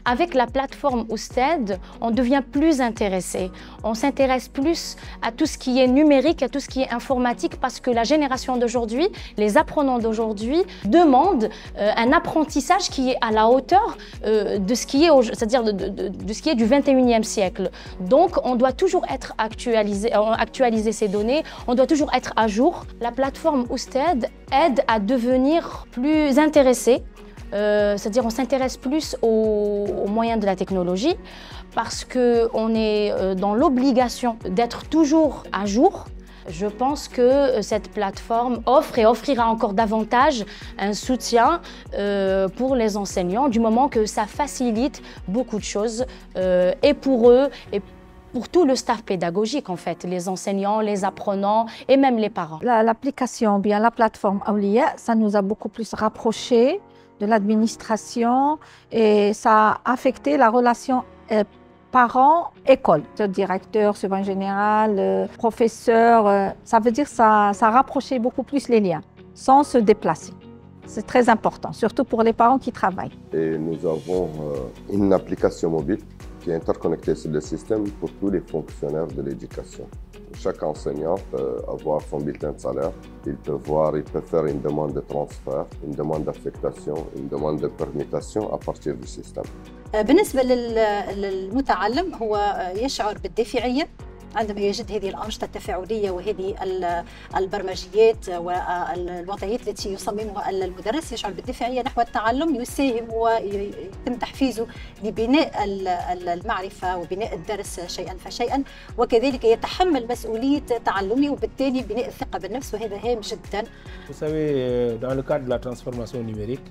Avec la plateforme Ousted, on devient plus intéressé. On s'intéresse plus à tout ce qui est numérique, à tout ce qui est informatique, parce que la génération d'aujourd'hui, les apprenants d'aujourd'hui demandent un apprentissage qui est à la hauteur de ce qui est, c'est-à-dire de ce qui est du 21e siècle. Donc, on doit toujours être actualiser ces données, on doit toujours être à jour. La plateforme Ousted aide à devenir plus intéressé. C'est-à-dire on s'intéresse plus aux moyens de la technologie parce qu'on est dans l'obligation d'être toujours à jour. Je pense que cette plateforme offre et offrira encore davantage un soutien pour les enseignants du moment que ça facilite beaucoup de choses et pour eux et pour tout le staff pédagogique en fait, les enseignants, les apprenants et même les parents. L'application, bien la plateforme Awliya, ça nous a beaucoup plus rapprochés de l'administration et ça a affecté la relation parents-école. Directeur, surveillant général, professeur, ça veut dire que ça a rapproché beaucoup plus les liens sans se déplacer. C'est très important, surtout pour les parents qui travaillent. Et nous avons une application mobile qui est interconnectée sur le système pour tous les fonctionnaires de l'éducation. Chaque enseignant peut avoir son bulletin de salaire. Il peut faire une demande de transfert, une demande d'affectation, une demande de permutation à partir du système. بالنسبة للمتعلم هو يشعر بالدافعية عندما يجد هذه الأنشطة التفاعلية وهذه البرمجيات والوضعيات التي يصممها المدرس، يشعر بالدافعية نحو التعلم، يساهم ويتم تحفيزه لبناء المعرفة وبناء الدرس شيئا فشيئا، وكذلك يتحمل مسؤولية تعلمه وبالتالي بناء الثقة بالنفس، وهذا هام جدا. Vous savez, dans le cadre de la transformation numérique,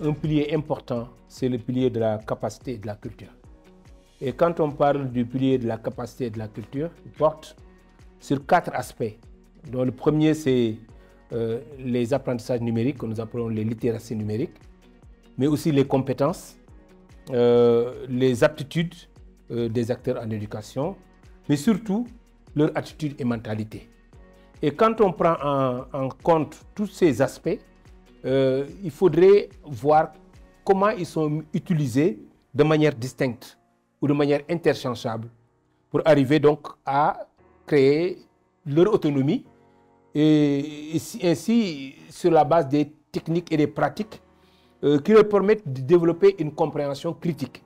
un pilier important, c'est le pilier de la capacité et de la culture. Et quand on parle du pilier de la capacité et de la culture, il porte sur 4 aspects. Donc, le premier, c'est les apprentissages numériques, que nous appelons les littératies numériques, mais aussi les compétences, les aptitudes des acteurs en éducation, mais surtout leur attitude et mentalité. Et quand on prend en compte tous ces aspects, il faudrait voir comment ils sont utilisés de manière distincte ou de manière interchangeable pour arriver donc à créer leur autonomie et ainsi sur la base des techniques et des pratiques qui leur permettent de développer une compréhension critique